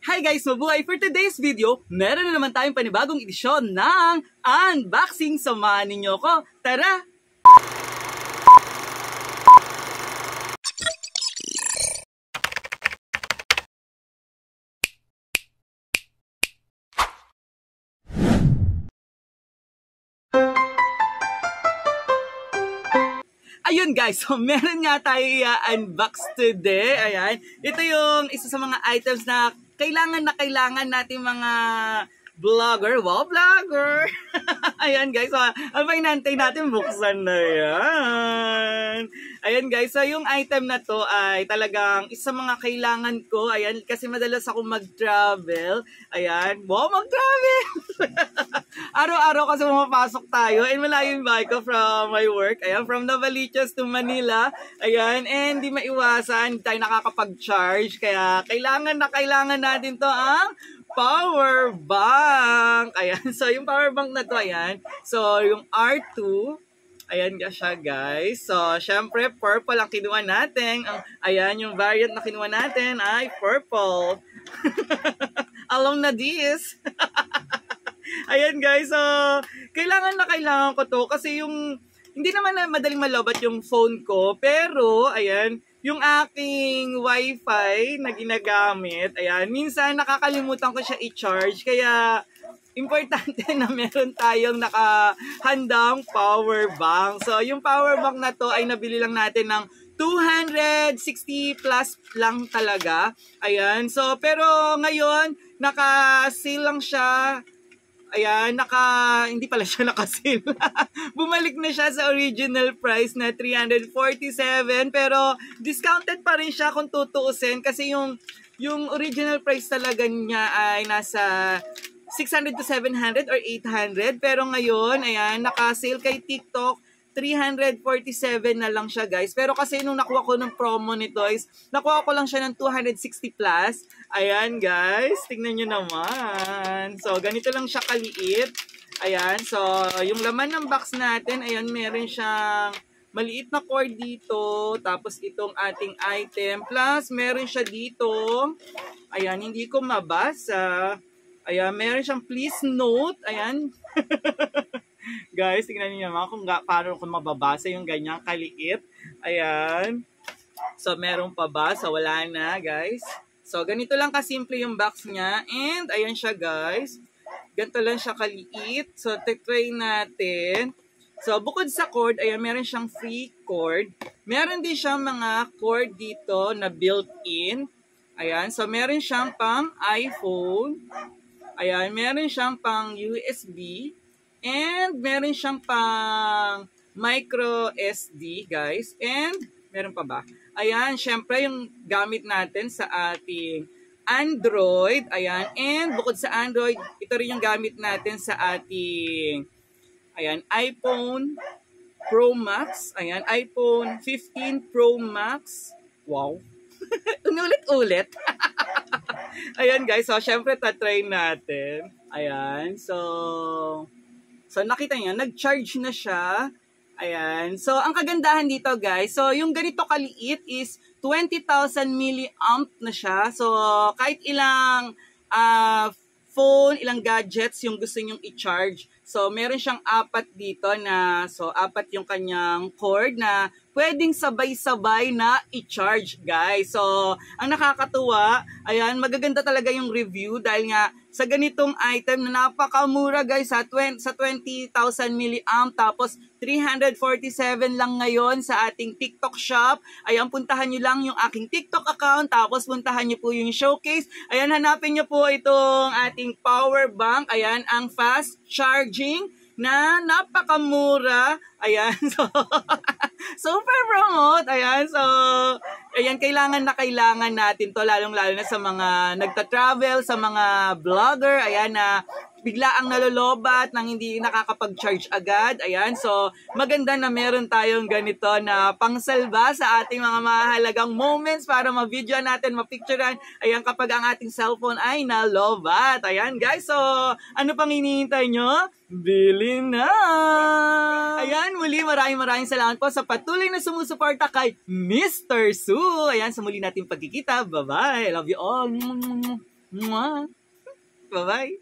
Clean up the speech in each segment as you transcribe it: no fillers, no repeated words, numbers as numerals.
Hi guys, mabuhay! For today's video, meron na naman tayong panibagong edisyon ng unboxing. Samahan ninyo ko. Tara! Ayun guys, so meron nga tayo i-unbox today. Ayan, ito yung isa sa mga items na kailangan natin mga vlogger. Wow, vlogger! Ayan guys, so ano ba inantay natin? Buksan na yan. Ayan guys, so yung item na to ay talagang isa mga kailangan ko. Ayan, kasi madalas ako mag-travel. Ayan, wow, mag-travel! Araw-araw kasi pumapasok tayo and malayo yung bahay ko from my work. Ayan, from Novaliches to Manila. Ayan, and di maiwasan, tayo nakakapag-charge. Kaya kailangan natin to ang power bank. Ayan, so yung power bank na to, ayan. So, yung R2, ayan ka siya, guys. So, syempre, purple ang kinuha natin. Ayan, yung variant na kinuha natin ay purple. Alam na this. Ayan, guys. So, kailangan ko to kasi yung hindi naman na madaling malobat yung phone ko. Pero, ayan, yung aking wifi na ginagamit, ayan, minsan nakakalimutan ko siya i-charge. Kaya, importante na meron tayong nakahandang power bank. So, yung power bank na to ay nabili lang natin ng 260 plus lang talaga. Ayan, so, pero ngayon, naka-sale lang siya. Ayan, hindi pala siya naka-sale. Bumalik na siya sa original price na 347, pero discounted pa rin siya kung tutuusin kasi yung original price talaga niya ay nasa 600 to 700 or 800, pero ngayon, ayan, naka-sale kay TikTok, 347 na lang siya, guys. Pero kasi nung nakuha ko ng promo nito is, nakuha ko lang siya ng 260 plus. Ayan, guys. Tingnan nyo naman. So, ganito lang siya kaliit. Ayan. So, yung laman ng box natin, ayan, meron siyang maliit na cord dito. Tapos, itong ating item. Plus, meron siya dito. Ayan, hindi ko mabasa. Ayan, meron siyang please note. Ayan. Guys, tingnan niyo naman kung paano kung mababasa yung ganyang kaliit. Ayan. So, meron pa ba? So, wala na, guys. So, ganito lang kasimple yung box niya. And, ayan siya, guys. Ganito lang siya kaliit. So, try natin. So, bukod sa cord, ayan, meron siyang free cord. Meron din siyang mga cord dito na built-in. Ayan. So, meron siyang pang iPhone. Ayan. Meron siyang pang USB. And meron siyang pang micro SD, guys. And meron pa ba? Ayan, syempre yung gamit natin sa ating Android. Ayan, and bukod sa Android, ito rin yung gamit natin sa ating iPhone Pro Max. Ayan, iPhone 15 Pro Max. Wow. Ulit-ulit. Ayan, guys. So, syempre, tatry natin. Ayan, So, nakita niya, nag-charge na siya. Ayan. So, ang kagandahan dito, guys, so, yung ganito kaliit is 20,000 milliamp na siya. So, kahit ilang phone, ilang gadgets yung gusto nyong i-charge. So, meron siyang 4 dito na, so, 4 yung kanyang cord na pwedeng sabay-sabay na i-charge, guys. So, ang nakakatuwa, ayan, magaganda talaga yung review dahil nga sa ganitong item na napakamura, guys, sa 20,000 milliamp, tapos 347 lang ngayon sa ating TikTok shop. Ayan, puntahan nyo lang yung aking TikTok account, tapos puntahan nyo po yung showcase. Ayan, hanapin nyo po itong ating power bank. Ayan, ang fast charging na napakamura. Ayan, so, super promote. Ayan, so, ayan, kailangan natin to, lalong-lalo na sa mga nagta-travel, sa mga vlogger, ayan, na bigla ang nalolobat nang hindi nakakapag-charge agad. Ayan, so maganda na meron tayong ganito na pangsalba sa ating mga mahalagang moments para ma-video natin, ma-picturean. Ayan, kapag ang ating cellphone ay nalobat. Ayan, guys, so ano pang hinihintay nyo? Bili na! Ayan, muli maraming salamat po sa patuloy na sumusuporta kay Mr. Su. Ayan, sa muli nating pagkikita. Bye-bye. I love you all. Mwah! Bye-bye!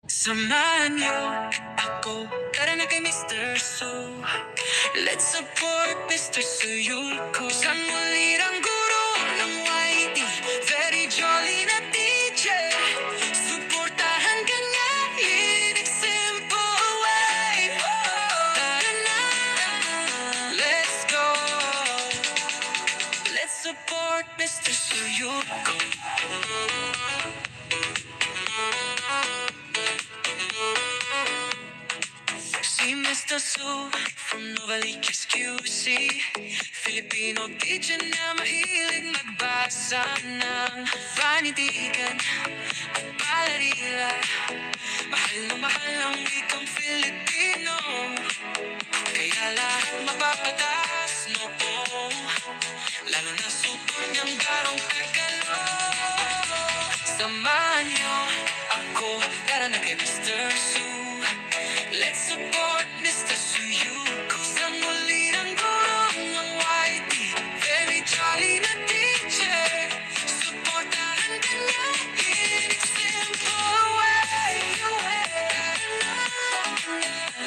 Samahan niyo ako, tara na kay Mr. Su. Let's support Mr. Suyuko. Isang muli ang guro ng YT, very jolly na teacher. Suportahan ka niya in a simple way. Tara na, let's go. Let's support Mr. Suyuko. Si Mr. Su from Novaliches QC, Filipino teacher na mahilig magbasa ng panitikan at palarila. Mahal na mahal ang wikang Filipino, kaya lahat mapapatas noo. Lalo na super niyang garong Tagalog. Samahan niyo ako, tara na kay Mr. Su. Let's support Mr. Suyuko. Sa muli ng gurong ng YT, very jolly na teacher. Suportahan ka niya in a simple way.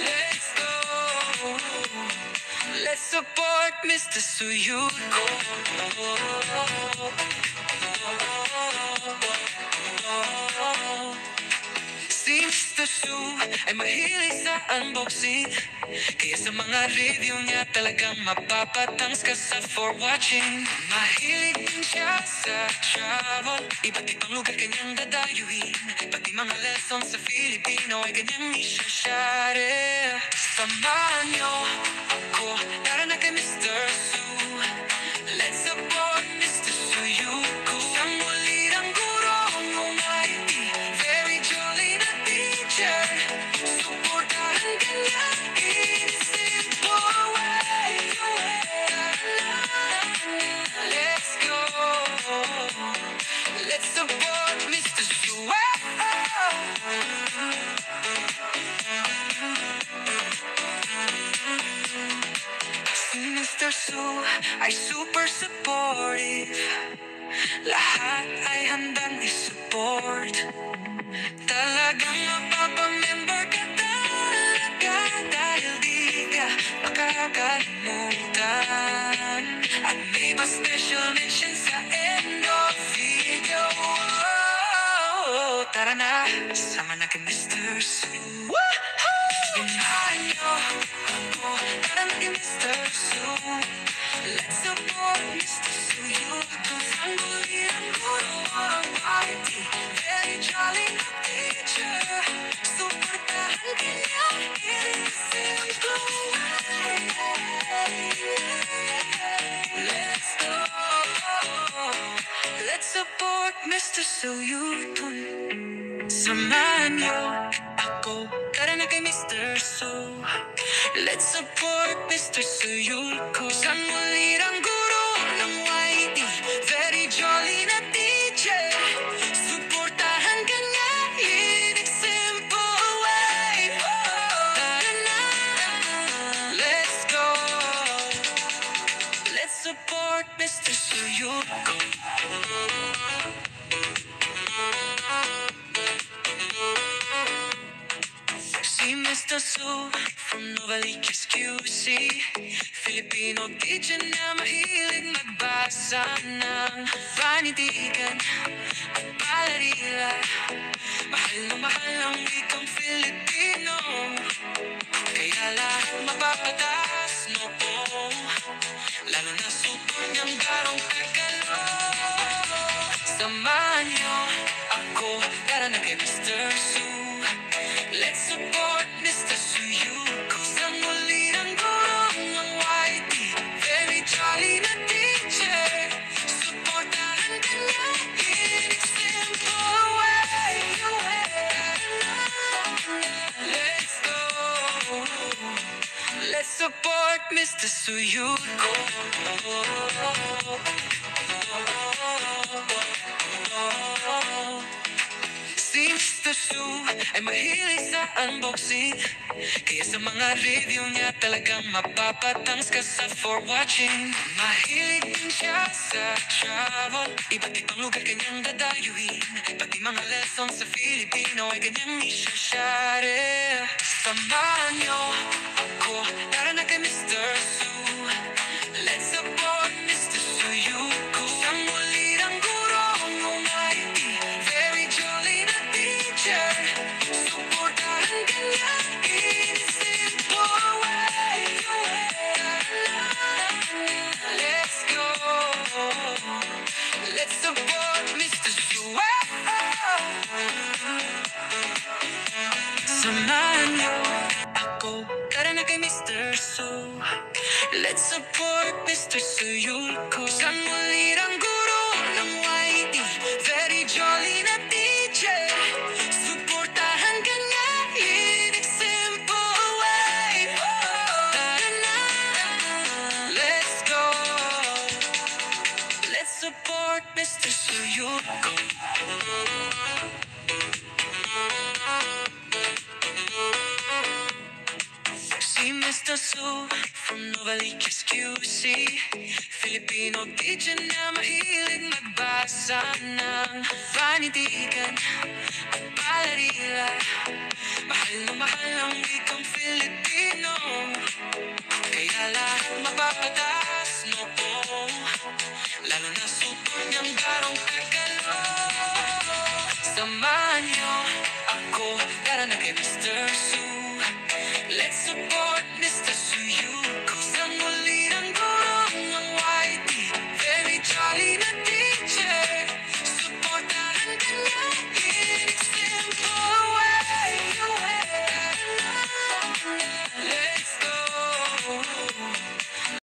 Let's go. Let's support Mr. Suyuko. Si Mr. Su ay mahilig sa unboxing, kaya sa mga review niya talagang mapapatangs ka sa for watching. Mahilig din siya sa travel, iba't ibang lugar kanyang dadayuin. Pati mga lessons sa Filipino ay kanyang isa-share. Samahan niyo ako, tara na kay Mr. Su. Let's support Mr. Suyuko. Siyang muli ng guro ng YT, very jolly na teacher. Suportahan ka niya in a simple way. Let's go. Let's support Mr. Su. Si Mr. Su ay super supportive, lahat ay handang i-support. Talagang mapapamember ka talaga, dahil di ka makakalimutan. At may pa special mention sa end of video. Tara na, sama na kay Mr. Su. Samahan niyo ako, tara na kay Mr. Su. Let's support Mr. Suyuko. Ang muli ang guro ng YT, very jolly na teacher. Suportahan ka niya in a simple way. Let's go. Let's support Mr. Suyuko. Samahan niyo ako, tara na kay Mr. Su. Let's support Mr. Suyuko. Isang muli ang guro ng YT, very jolly na teacher. Suportahan ka niya in a simple way. Tara na, let's go. Let's support Mr. Suyuko. Si Si Mr. Su from Novaliches QC, Filipino teacher na mahilig magbasa ng panitikan at balarila. Mahal na mahal ang wikang Filipino, kaya lahat mapapatas noo, lalo na super niyang garong Tagalog. Samahan niyo ako, tara na kay Mr. Su. Let's support Mr. Suyuko. Sa muli ng gurong ng YT, very jolly na teacher. Supportahan ka niya in a simple way. Let's go. Let's support Mr. Suyuko. Si Mr. Su ay mahilig sa unboxing, kaya sa mga review niya talagang mapapatangs ka sa for watching. Mahilig din siya sa travel, iba't ibang lugar kanyang dadayuhin, pati mga lessons sa Filipino ay kanyang isa-share. Samahan niyo ako, tara na kay Mr. Su. Let's support Mr. Suyuko. Sa muli ng gurong ng YT, very jolly na teacher. Supportahan ka niya in a simple way. Let's go. Let's support Mr. Suyuko. Samahan niyo ako, tara na kay Mr. Su. Let's support Mr. Suyuko. Sa muli ng guro ng YT, very jolly na teacher. Supportahan ka niya in a simple way. Tara na, let's go. Let's support Mr. Suyuko. Si Mr. Su from Novaliches QC, Filipino teacher na mahilig magbasa ng panitikan at balarila. Mahal na mahal ang wikang Filipino, kaya lahat mapapata